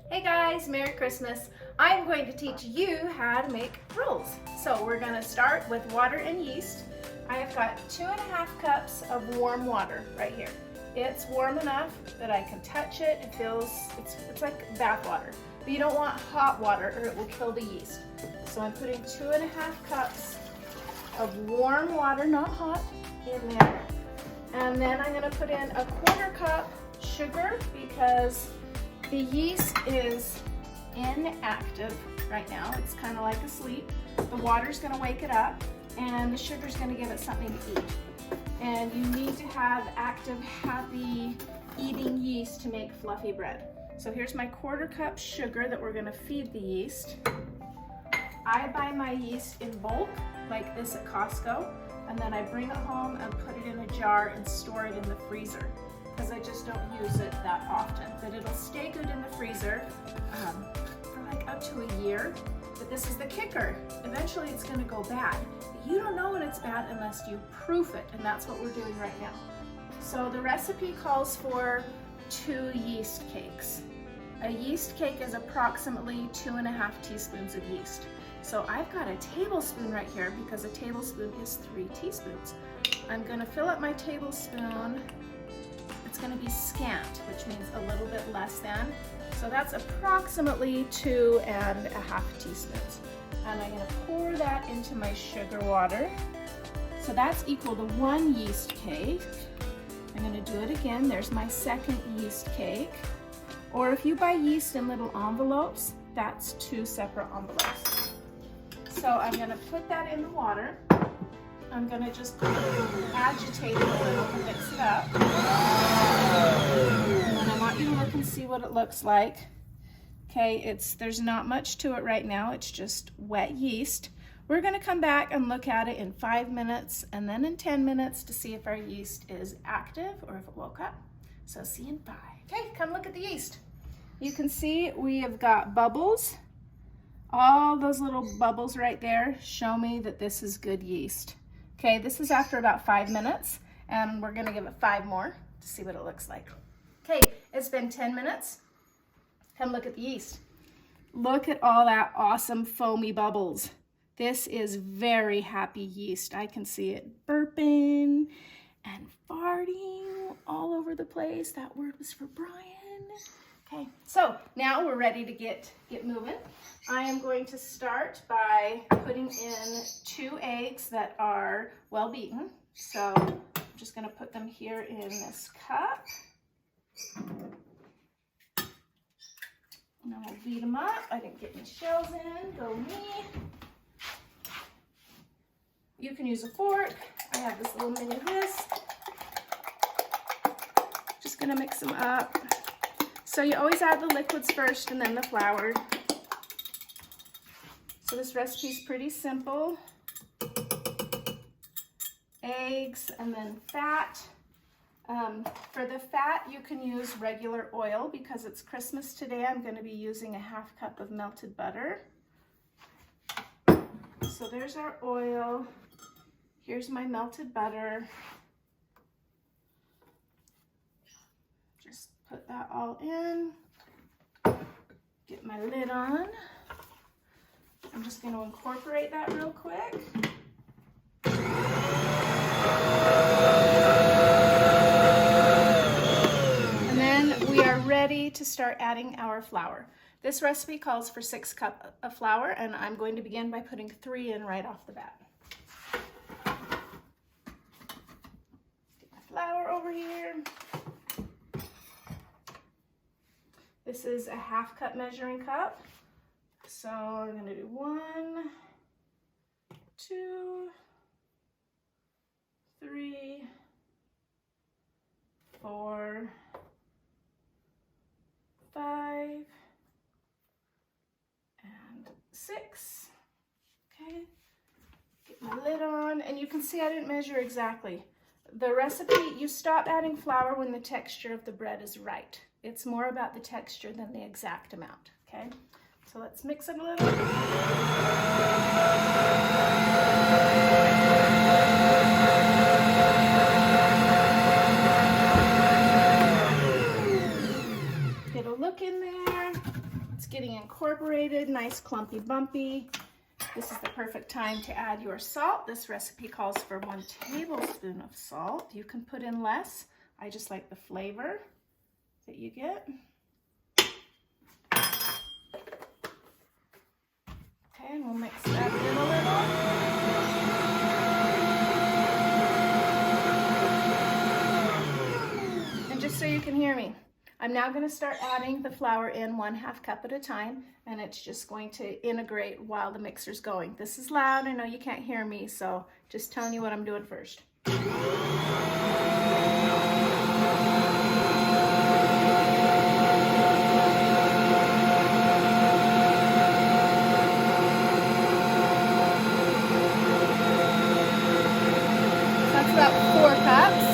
Hey guys, Merry Christmas. I'm going to teach you how to make rolls. So we're going to start with water and yeast. I have got 2.5 cups of warm water right here. It's warm enough that I can touch it. It feels, it's like bath water. But you don't want hot water or it will kill the yeast. So I'm putting 2.5 cups of warm water, not hot, in there. And then I'm going to put in a 1/4 cup sugar because the yeast is inactive right now. It's kind of like asleep. The water's going to wake it up and the sugar's going to give it something to eat. And you need to have active, happy eating yeast to make fluffy bread. So here's my 1/4 cup sugar that we're going to feed the yeast. I buy my yeast in bulk like this at Costco, and then I bring it home and put it in a jar and store it in the freezer, because I just don't use it that often. But it'll stay good in the freezer for like up to a year. But this is the kicker. Eventually it's gonna go bad. But you don't know when it's bad unless you proof it, and that's what we're doing right now. So the recipe calls for 2 yeast cakes. A yeast cake is approximately 2.5 teaspoons of yeast. So I've got a tablespoon right here because a tablespoon is 3 teaspoons. I'm gonna fill up my tablespoon. It's going to be scant, which means a little bit less than. So that's approximately 2.5 teaspoons. And I'm going to pour that into my sugar water. So that's equal to 1 yeast cake. I'm going to do it again. There's my 2nd yeast cake. Or if you buy yeast in little envelopes, that's 2 separate envelopes. So I'm going to put that in the water. I'm going to just agitate it a little and mix it up. And I want you to look and see what it looks like. Okay, there's not much to it right now. It's just wet yeast. We're going to come back and look at it in 5 minutes and then in 10 minutes to see if our yeast is active or if it woke up. So see you in 5. Okay, come look at the yeast. You can see we have got bubbles. All those little bubbles right there show me that this is good yeast. Okay, this is after about 5 minutes, and we're gonna give it 5 more to see what it looks like. Okay, it's been 10 minutes. Come look at the yeast. Look at all that awesome foamy bubbles. This is very happy yeast. I can see it burping and farting all over the place. That word was for Brian. Okay, so now we're ready to get moving. I am going to start by putting in 2 eggs that are well beaten. So I'm just going to put them here in this cup. And then we'll beat them up. I didn't get any shells in. Go me. You can use a fork. I have this little mini whisk. Just going to mix them up. So you always add the liquids first and then the flour. So this recipe is pretty simple. Eggs and then fat. For the fat, you can use regular oil. Because it's Christmas today, I'm going to be using a 1/2 cup of melted butter. So there's our oil. Here's my melted butter. Just put that all in. Get my lid on. I'm just going to incorporate that real quick. And then we are ready to start adding our flour. This recipe calls for 6 cups of flour, and I'm going to begin by putting 3 in right off the bat. Get my flour over here. This is a 1/2 cup measuring cup. So I'm going to do 1, 2, 3, 4, 5, and 6. Okay, get my lid on, and you can see I didn't measure exactly. The recipe, you stop adding flour when the texture of the bread is right. It's more about the texture than the exact amount, okay? So let's mix it a little. Get a look in there. getting incorporated, nice clumpy bumpy. This is the perfect time to add your salt. This recipe calls for 1 tablespoon of salt. You can put in less. I just like the flavor that you get. Okay, and we'll mix that in a little. And just so you can hear me, I'm now going to start adding the flour in 1/2 cup at a time, and it's just going to integrate while the mixer's going. This is loud. I know you can't hear me, so just telling you what I'm doing first. That's about 4 cups.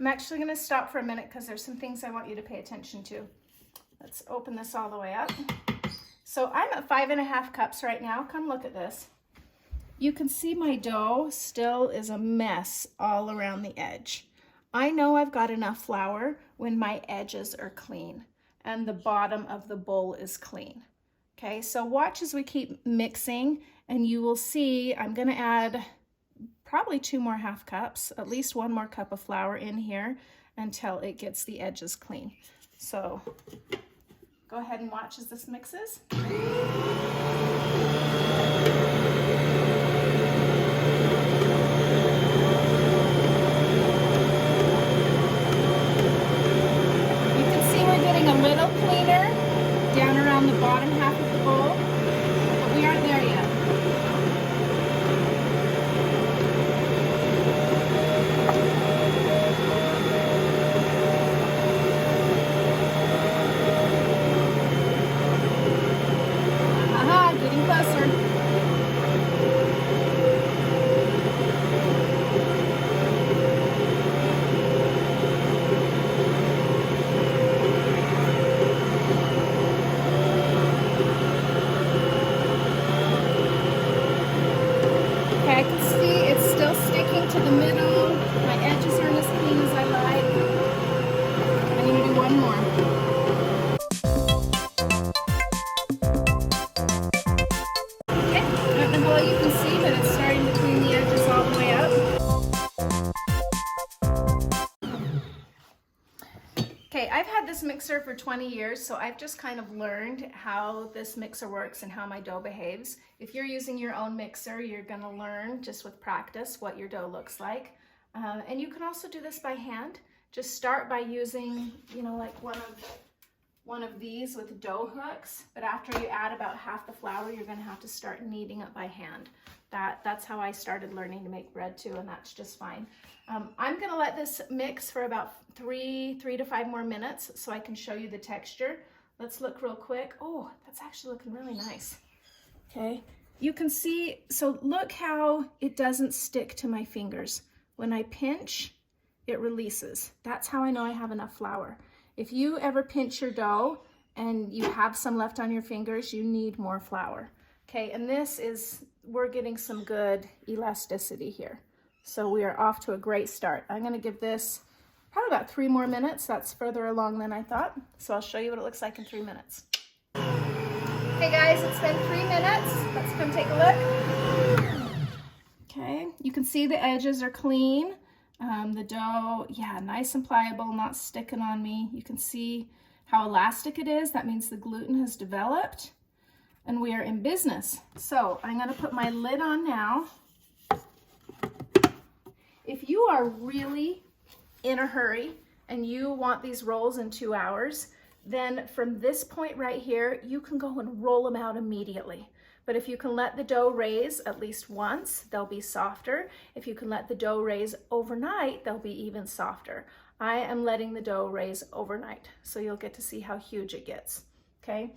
I'm actually going to stop for a minute because there's some things I want you to pay attention to. Let's open this all the way up. So I'm at 5½ cups right now. Come look at this. You can see my dough still is a mess all around the edge. I know I've got enough flour when my edges are clean and the bottom of the bowl is clean. Okay, so watch as we keep mixing and you will see I'm going to add probably 2 more ½ cups, at least 1 more cup of flour in here until it gets the edges clean. So go ahead and watch as this mixes. You can see we're getting a little cleaner down around the bottom half of the bowl, but we aren't there yet. Getting closer. Okay, I can see it's still sticking to the middle. My edges aren't as clean as I like. I'm going to do 1 more. Well, you can see that it's starting to clean the edges all the way up. Okay, I've had this mixer for 20 years, so I've just kind of learned how this mixer works and how my dough behaves. If you're using your own mixer, you're going to learn just with practice what your dough looks like. And you can also do this by hand. Just start by using, you know, like one of these with dough hooks, but after you add about half the flour, you're going to have to start kneading it by hand. That's how I started learning to make bread too, and that's just fine. I'm going to let this mix for about 3 to 5 more minutes so I can show you the texture. Let's look real quick. Oh, that's actually looking really nice. Okay, you can see, so look how it doesn't stick to my fingers. When I pinch, it releases. That's how I know I have enough flour. If you ever pinch your dough and you have some left on your fingers, you need more flour. Okay, and we're getting some good elasticity here. So we are off to a great start. I'm gonna give this probably about 3 more minutes. That's further along than I thought. So I'll show you what it looks like in 3 minutes. Hey guys, it's been 3 minutes. Let's come take a look. Okay, you can see the edges are clean. The dough, yeah, nice and pliable, not sticking on me. You can see how elastic it is. That means the gluten has developed and we are in business. So I'm gonna put my lid on now. If you are really in a hurry and you want these rolls in 2 hours, then from this point right here, you can go and roll them out immediately. But if you can let the dough raise at least once, they'll be softer. If you can let the dough raise overnight, they'll be even softer. I am letting the dough raise overnight, so you'll get to see how huge it gets, okay?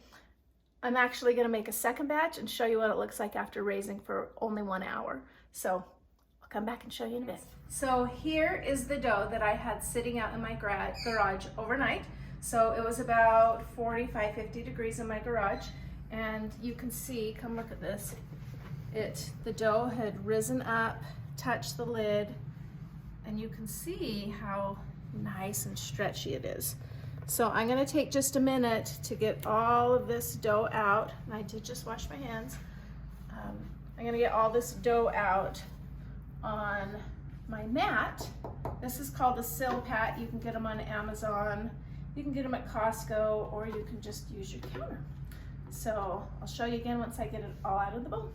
I'm actually gonna make a second batch and show you what it looks like after raising for only 1 hour. So I'll come back and show you in a bit. So here is the dough that I had sitting out in my garage overnight. So it was about 45, 50 degrees in my garage. And you can see, come look at this, the dough had risen up, touched the lid, and you can see how nice and stretchy it is. So I'm gonna take just a minute to get all of this dough out. And I did just wash my hands. I'm gonna get all this dough out on my mat. This is called a sill pat. You can get them on Amazon. You can get them at Costco, or you can just use your counter. So I'll show you again once I get it all out of the bowl.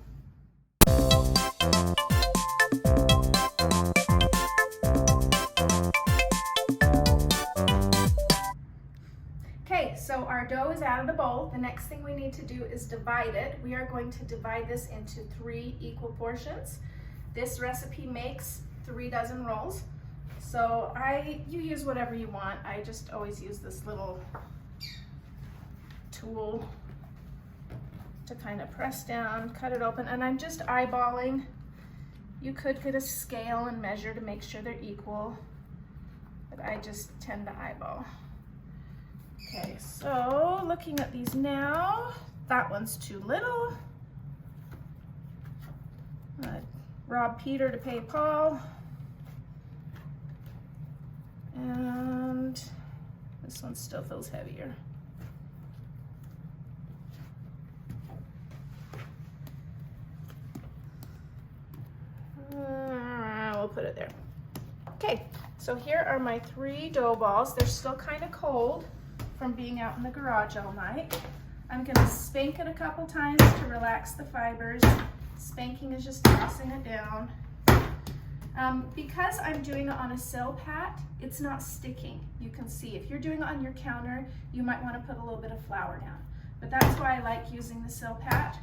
Okay, so our dough is out of the bowl. The next thing we need to do is divide it. We are going to divide this into 3 equal portions. This recipe makes 3 dozen rolls. So you use whatever you want. I just always use this little tool to kind of press down, cut it open, and I'm just eyeballing. You could get a scale and measure to make sure they're equal, but I just tend to eyeball. Okay, so looking at these now, that one's too little. Rob Peter to pay Paul. And this one still feels heavier. We'll put it there. Okay, so here are my 3 dough balls. They're still kind of cold from being out in the garage all night. I'm gonna spank it a couple times to relax the fibers. Spanking is just tossing it down. Because I'm doing it on a sill pat, it's not sticking. You can see if you're doing it on your counter, you might want to put a little bit of flour down. But that's why I like using the sill pat,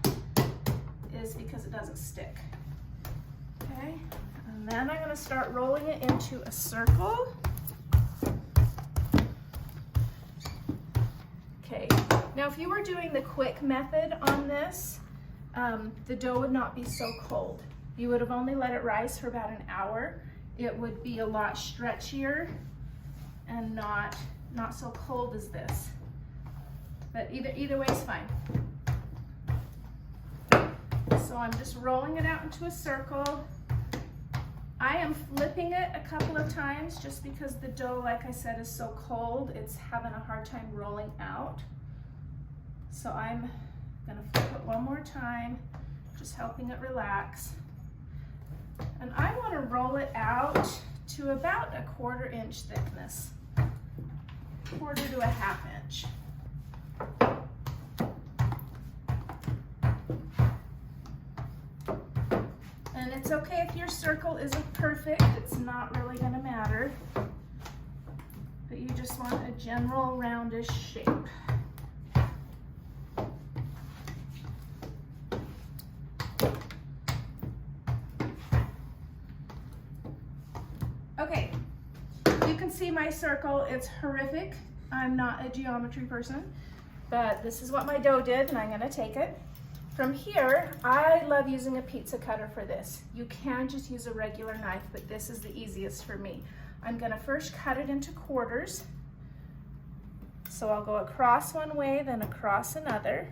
is because it doesn't stick. Okay, and then I'm going to start rolling it into a circle. Okay, now if you were doing the quick method on this, the dough would not be so cold. You would have only let it rise for about an hour. It would be a lot stretchier and not so cold as this. But either way is fine. So I'm just rolling it out into a circle. I am flipping it a couple of times just because the dough, like I said, is so cold, it's having a hard time rolling out. So I'm gonna flip it one more time, just helping it relax. And I want to roll it out to about a 1/4 inch thickness, 1/4 to a 1/2 inch. And it's okay if your circle isn't perfect, it's not really going to matter, but you just want a general roundish shape. Okay, you can see my circle. It's horrific. I'm not a geometry person, but this is what my dough did, and I'm gonna take it. From here, I love using a pizza cutter for this. You can just use a regular knife, but this is the easiest for me. I'm gonna first cut it into quarters. So I'll go across one way, then across another.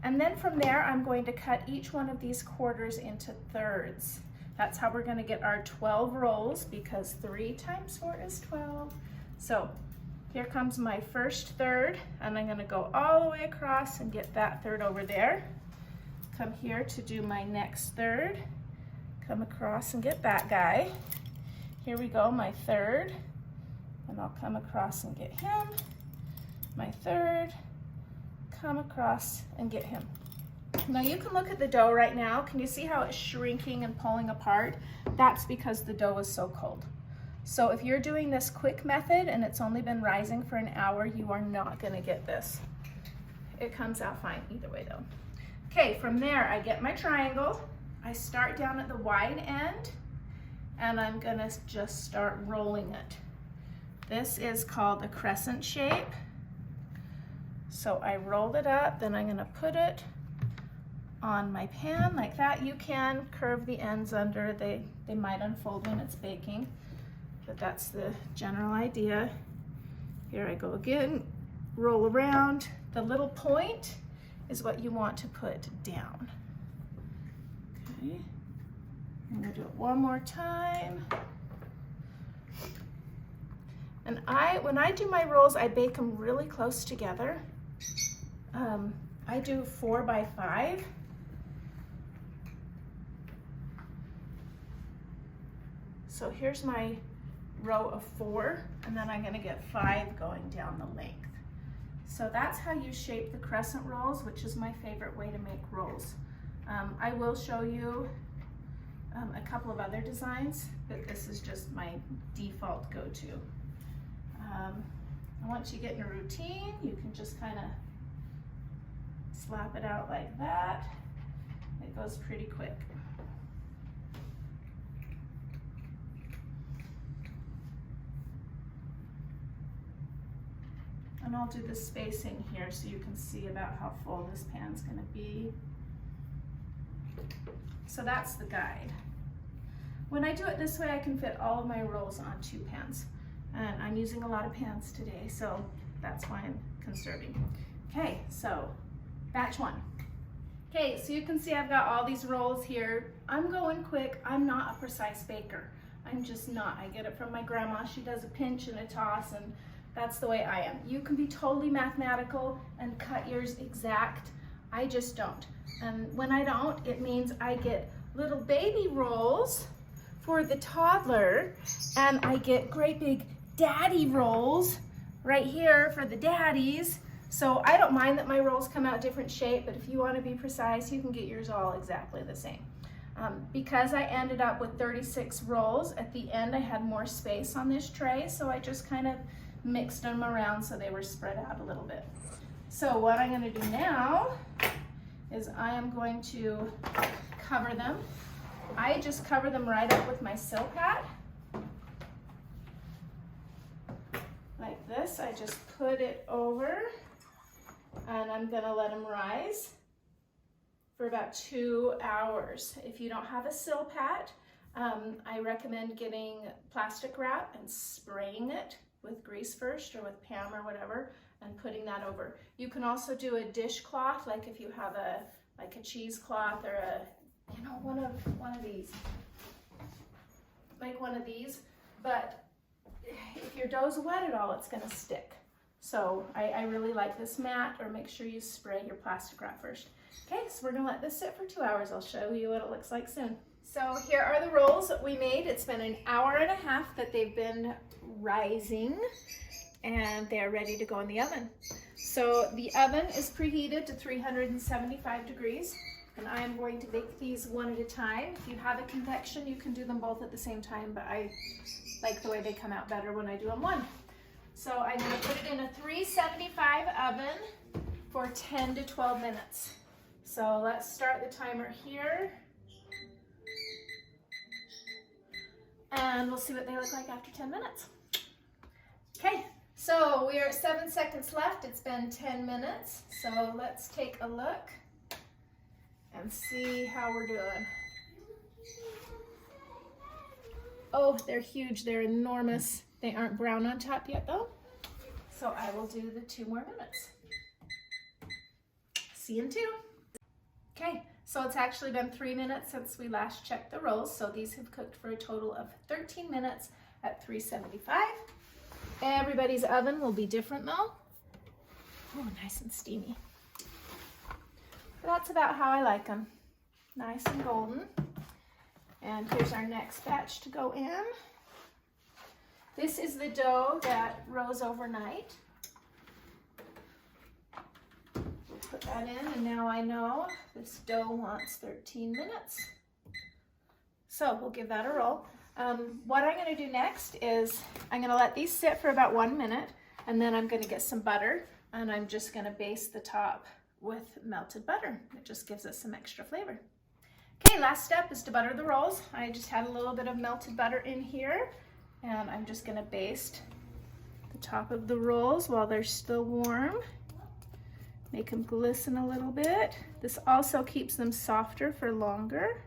And then from there, I'm going to cut each one of these quarters into thirds. That's how we're gonna get our 12 rolls, because 3 times 4 is 12. So here comes my first third, and I'm gonna go all the way across and get that third over there. Come here to do my next third. Come across and get that guy. Here we go, my third. And I'll come across and get him. My third, come across and get him. Now you can look at the dough right now. Can you see how it's shrinking and pulling apart? That's because the dough is so cold. So if you're doing this quick method and it's only been rising for an hour, you are not gonna get this. It comes out fine either way though. Okay, from there I get my triangle. I start down at the wide end and I'm gonna just start rolling it. This is called a crescent shape. So I rolled it up, then I'm gonna put it on my pan like that. You can curve the ends under, they might unfold when it's baking, but that's the general idea. Here I go again, roll around. The little point is what you want to put down. Okay, I'm gonna do it one more time. And when I do my rolls, I bake them really close together. I do 4 by 5. So here's my row of 4, and then I'm gonna get 5 going down the length. So that's how you shape the crescent rolls, which is my favorite way to make rolls. I will show you a couple of other designs, but this is just my default go-to. Once you get in a routine, you can just kind of slap it out like that. It goes pretty quick. And I'll do the spacing here so you can see about how full this pan's gonna be. So that's the guide. When I do it this way, I can fit all of my rolls on 2 pans. And I'm using a lot of pans today, so that's why I'm conserving. Okay, so batch 1. Okay, so you can see I've got all these rolls here. I'm going quick. I'm not a precise baker. I'm just not. I get it from my grandma. She does a pinch and a toss, and that's the way I am. You can be totally mathematical and cut yours exact. I just don't. And when I don't, it means I get little baby rolls for the toddler, and I get great big daddy rolls right here for the daddies. So I don't mind that my rolls come out different shape, but if you want to be precise, you can get yours all exactly the same. Because I ended up with 36 rolls, at the end I had more space on this tray, so I just kind of mixed them around so they were spread out a little bit. So what I'm going to do now is I am going to cover them. I just cover them right up with my Silpat. Like this, I just put it over and I'm gonna let them rise for about 2 hours. If you don't have a Silpat, I recommend getting plastic wrap and spraying it with grease first or with Pam or whatever and putting that over. You can also do a dishcloth, like if you have a cheesecloth or a, you know, one of these, like one of these, but if your dough's wet at all, it's gonna stick. So I really like this mat, or make sure you spray your plastic wrap first. Okay, so we're gonna let this sit for 2 hours. I'll show you what it looks like soon. So here are the rolls that we made. It's been an hour and a half that they've been rising, and they're ready to go in the oven. So the oven is preheated to 375 degrees, and I am going to bake these one at a time. If you have a convection, you can do them both at the same time, but I like the way they come out better when I do them one. So I'm going to put it in a 375 oven for 10 to 12 minutes. So let's start the timer here. And we'll see what they look like after 10 minutes. Okay, so we are at 7 seconds left. It's been 10 minutes. So let's take a look and see how we're doing. Oh, they're huge. They're enormous. They aren't brown on top yet though. So I will do the 2 more minutes. See you in 2. Okay, so it's actually been 3 minutes since we last checked the rolls. So these have cooked for a total of 13 minutes at 375. Everybody's oven will be different though. Oh, nice and steamy. But that's about how I like them. Nice and golden. And here's our next batch to go in. This is the dough that rose overnight. Put that in, and now I know this dough wants 13 minutes. So we'll give that a roll. What I'm going to do next is I'm going to let these sit for about 1 minute, and then I'm going to get some butter, and I'm just going to baste the top with melted butter. It just gives us some extra flavor. Okay, last step is to butter the rolls. I just had a little bit of melted butter in here, and I'm just going to baste the top of the rolls while they're still warm. Make them glisten a little bit. This also keeps them softer for longer.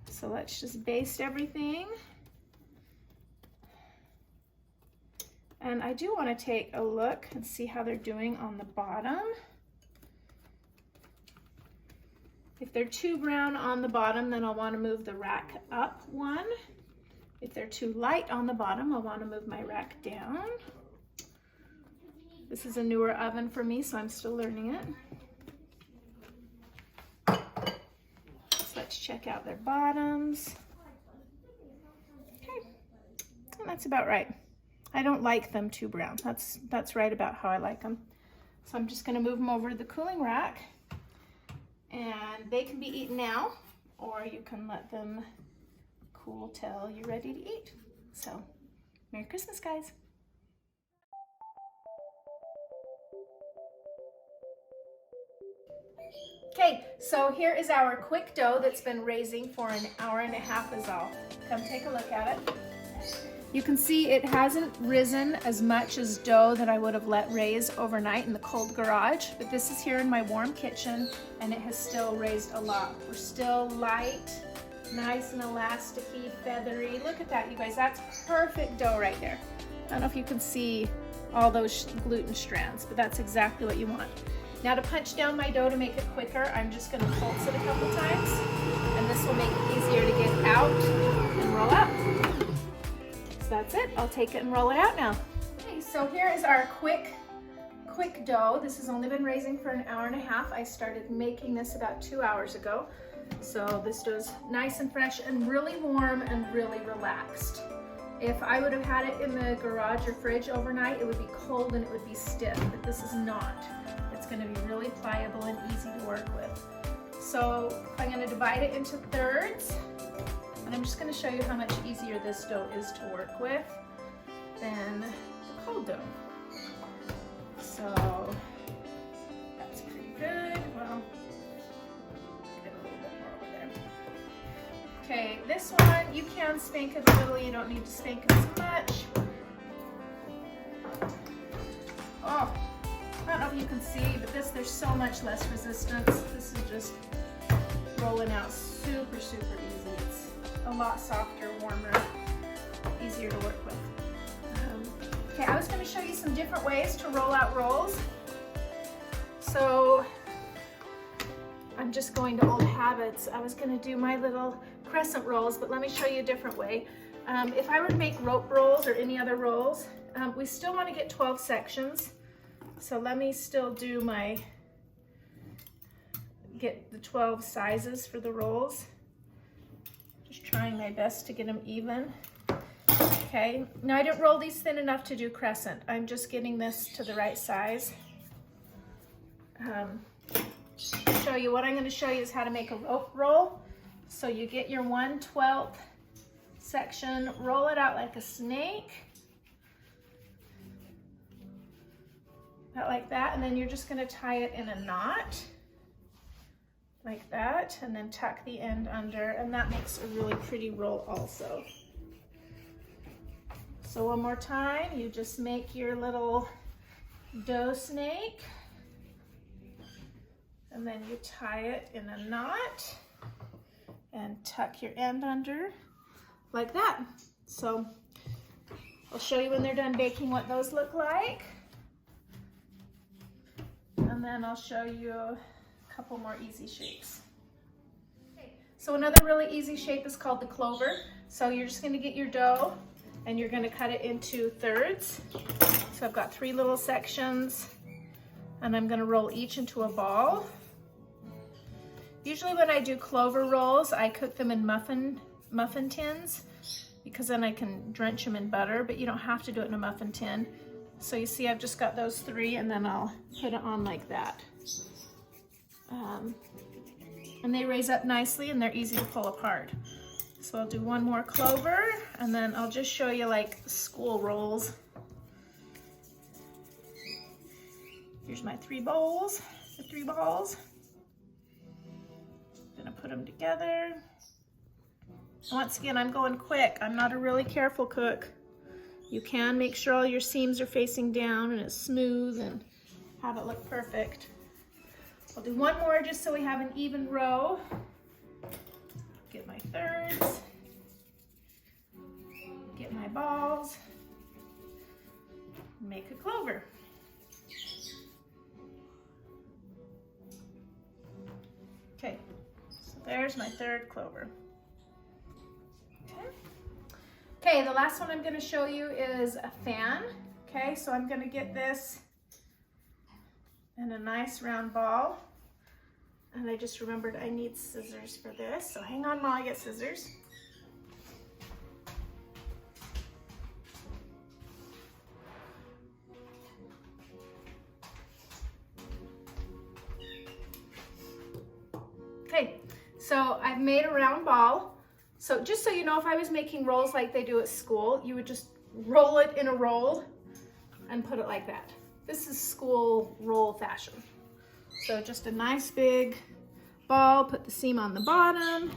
So let's just baste everything. And I do want to take a look and see how they're doing on the bottom. If they're too brown on the bottom, then I'll want to move the rack up one. If they're too light on the bottom, I'll want to move my rack down. This is a newer oven for me, so I'm still learning it. So let's check out their bottoms. Okay, and that's about right. I don't like them too brown. That's right about how I like them. So I'm just gonna move them over to the cooling rack, and they can be eaten now, or you can let them cool till you're ready to eat. So, Merry Christmas, guys. Okay, so here is our quick dough that's been raising for an hour and a half is all. Come take a look at it. You can see it hasn't risen as much as dough that I would have let raise overnight in the cold garage, but this is here in my warm kitchen, and it has still raised a lot. We're still light, nice and elasticy, feathery. Look at that, you guys, that's perfect dough right there. I don't know if you can see all those gluten strands, but that's exactly what you want. Now to punch down my dough to make it quicker, I'm just going to pulse it a couple times, and this will make it easier to get out and roll out. So that's it. I'll take it and roll it out now. Okay, so here is our quick dough. This has only been raising for an hour and a half. I started making this about 2 hours ago. So this dough is nice and fresh and really warm and really relaxed. If I would have had it in the garage or fridge overnight, it would be cold and it would be stiff, but this is not. It's going to be really pliable and easy to work with. So I'm going to divide it into thirds, and I'm just going to show you how much easier this dough is to work with than the cold dough. So that's pretty good. Well, get a little bit more over there. Okay, this one, you can spank it a little. You don't need to spank it as much. Oh, I don't know if you can see, but there's so much less resistance. This is just rolling out super, super easy. It's a lot softer, warmer, easier to work with. Okay, I was going to show you some different ways to roll out rolls. So I'm just going to old habits. I was going to do my little crescent rolls, but let me show you a different way. If I were to make rope rolls or any other rolls, we still want to get 12 sections. So let me still do get the 12 sizes for the rolls. Just trying my best to get them even. Okay, now I didn't roll these thin enough to do crescent. I'm just getting this to the right size. Show you what I'm going to show you is how to make a rope roll. So you get your 1/12 section, roll it out like a snake. About like that, and then you're just going to tie it in a knot like that, and then tuck the end under, and that makes a really pretty roll also. So one more time, you just make your little dough snake, and then you tie it in a knot and tuck your end under like that. So I'll show you when they're done baking what those look like. And then I'll show you a couple more easy shapes. Okay, so another really easy shape is called the clover. So you're just going to get your dough and you're going to cut it into thirds. So I've got 3 little sections, and I'm going to roll each into a ball. Usually when I do clover rolls, I cook them in muffin tins, because then I can drench them in butter, but you don't have to do it in a muffin tin. So you see I've just got those 3, and then I'll put it on like that. and they raise up nicely and they're easy to pull apart. So I'll do one more clover and then I'll just show you like school rolls. Here's my 3 bowls, the 3 balls. I'm gonna put them together. Once again, I'm going quick. I'm not a really careful cook. You can make sure all your seams are facing down and it's smooth and have it look perfect. I'll do one more just so we have an even row. Get my thirds, get my balls, make a clover. Okay, so there's my 3rd clover. Okay, the last one I'm going to show you is a fan. Okay, so I'm going to get this in a nice round ball. And I just remembered I need scissors for this. So hang on while I get scissors. Okay, so I've made a round ball. So just so you know, if I was making rolls like they do at school, you would just roll it in a roll and put it like that. This is school roll fashion. So just a nice big ball, put the seam on the bottom.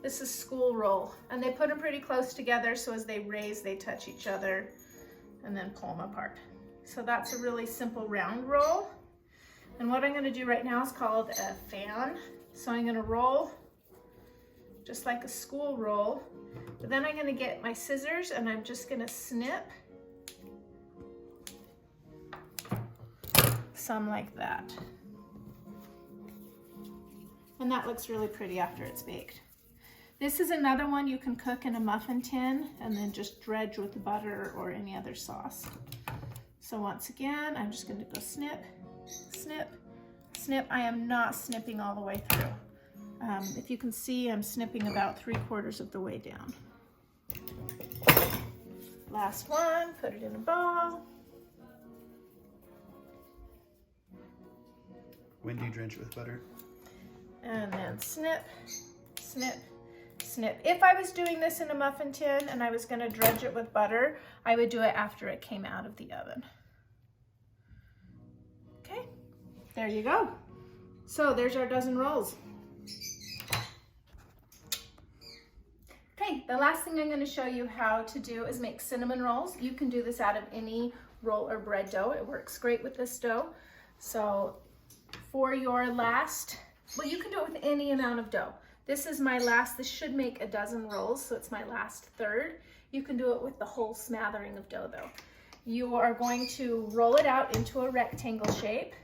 This is school roll, and they put them pretty close together so as they raise, they touch each other and then pull them apart. So that's a really simple round roll. And what I'm gonna do right now is called a fan. So I'm gonna roll just like a school roll, but then I'm gonna get my scissors and I'm just gonna snip some like that. And that looks really pretty after it's baked. This is another one you can cook in a muffin tin and then just dredge with butter or any other sauce. So once again, I'm just going to go snip, snip, snip. I am not snipping all the way through. If you can see, I'm snipping about 3/4 of the way down. Last one, put it in a ball. When do you drench it with butter? And then snip, snip, snip. If I was doing this in a muffin tin and I was going to dredge it with butter, I would do it after it came out of the oven. Okay, there you go. So there's our dozen rolls. Okay, the last thing I'm going to show you how to do is make cinnamon rolls. You can do this out of any roll or bread dough. It works great with this dough. So for your last, well, you can do it with any amount of dough. This is my last, this should make a dozen rolls, so it's my last third. You can do it with the whole smattering of dough though. You are going to roll it out into a rectangle shape.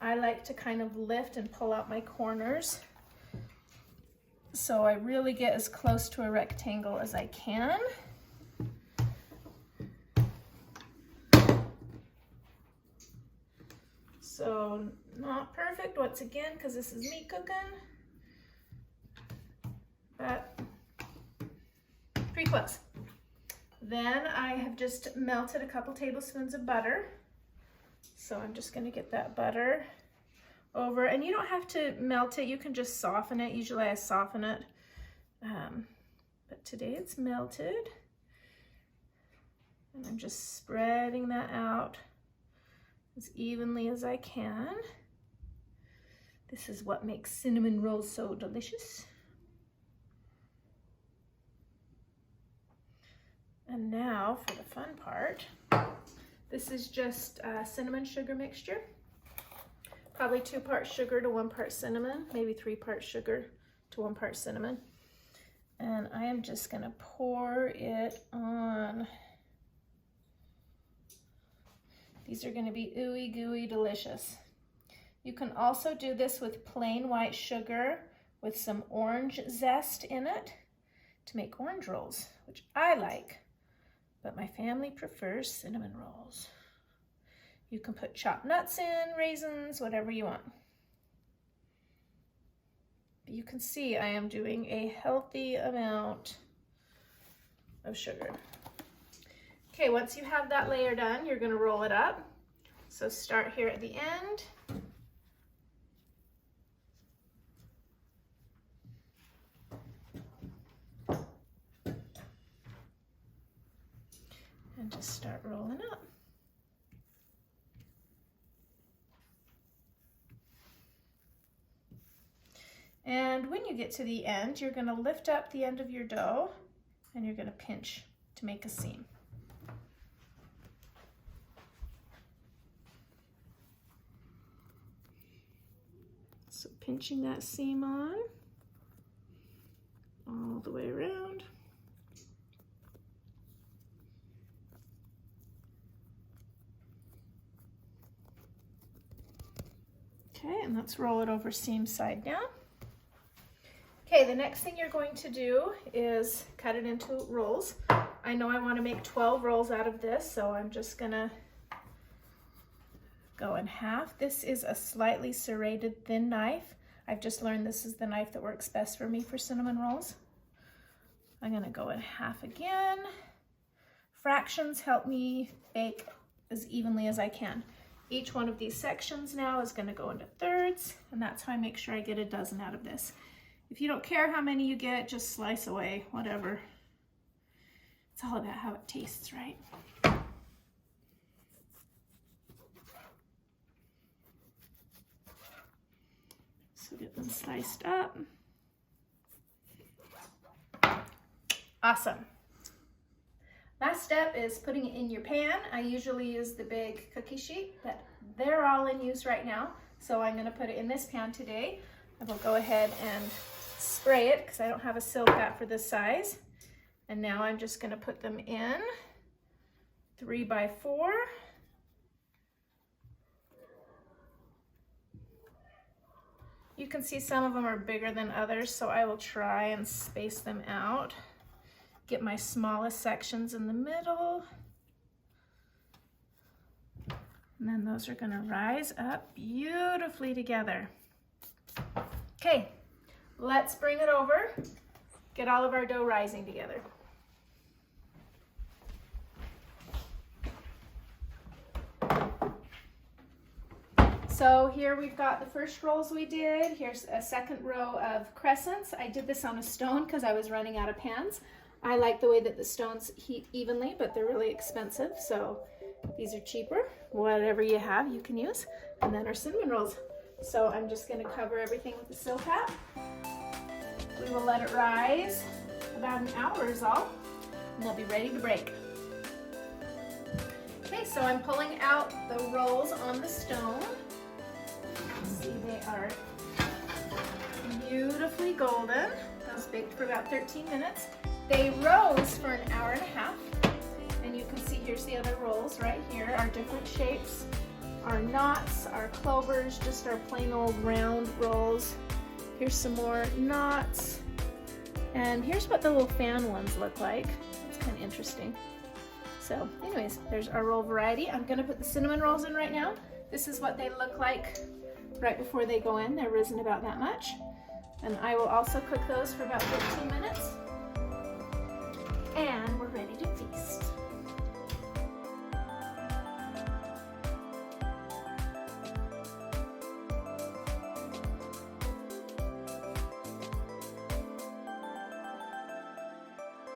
I like to kind of lift and pull out my corners, so I really get as close to a rectangle as I can. So not perfect once again, because this is me cooking, but pretty close. Then I have just melted a couple tablespoons of butter. So I'm just gonna get that butter over, and you don't have to melt it, you can just soften it. Usually I soften it, but today it's melted. And I'm just spreading that out as evenly as I can. This is what makes cinnamon rolls so delicious. And now for the fun part. This is just cinnamon sugar mixture. Probably 2 parts sugar to 1 part cinnamon, maybe 3 parts sugar to 1 part cinnamon. And I am just gonna pour it on. These are gonna be ooey gooey delicious. You can also do this with plain white sugar with some orange zest in it to make orange rolls, which I like, but my family prefers cinnamon rolls. You can put chopped nuts in, raisins, whatever you want. But you can see I am doing a healthy amount of sugar. Okay, once you have that layer done, you're gonna roll it up. So start here at the end, And just start rolling up. And when you get to the end, you're going to lift up the end of your dough and you're going to pinch to make a seam. So pinching that seam on all the way around. Okay, and let's roll it over seam side down. Okay, the next thing you're going to do is cut it into rolls. I know I want to make 12 rolls out of this, so I'm just gonna go in half. This is a slightly serrated thin knife. I've just learned this is the knife that works best for me for cinnamon rolls. I'm gonna go in half again. Fractions help me bake as evenly as I can. Each one of these sections now is gonna go into thirds, and that's how I make sure I get a dozen out of this. If you don't care how many you get, just slice away, whatever. It's all about how it tastes, right? So get them sliced up. Awesome. Last step is putting it in your pan. I usually use the big cookie sheet, but they're all in use right now. So I'm gonna put it in this pan today. I will go ahead and spray it because I don't have a silpat for this size. And now I'm just gonna put them in 3 by 4. You can see some of them are bigger than others, so I will try and space them out. Get my smallest sections in the middle. And then those are gonna rise up beautifully together. Okay, let's bring it over. Get all of our dough rising together. So here we've got the first rolls we did. Here's a second row of crescents. I did this on a stone because I was running out of pans. I like the way that the stones heat evenly, but they're really expensive, so these are cheaper. Whatever you have, you can use. And then our cinnamon rolls. So I'm just gonna cover everything with the silpat. We will let it rise about an hour is all, and they'll be ready to break. Okay, so I'm pulling out the rolls on the stone. See, they are beautifully golden. Those baked for about 13 minutes. They rose for an hour and a half. And you can see, here's the other rolls right here, our different shapes, our knots, our clovers, just our plain old round rolls. Here's some more knots. And here's what the little fan ones look like. It's kind of interesting. So anyways, there's our roll variety. I'm gonna put the cinnamon rolls in right now. This is what they look like right before they go in. They're risen about that much. And I will also cook those for about 15 minutes. And we're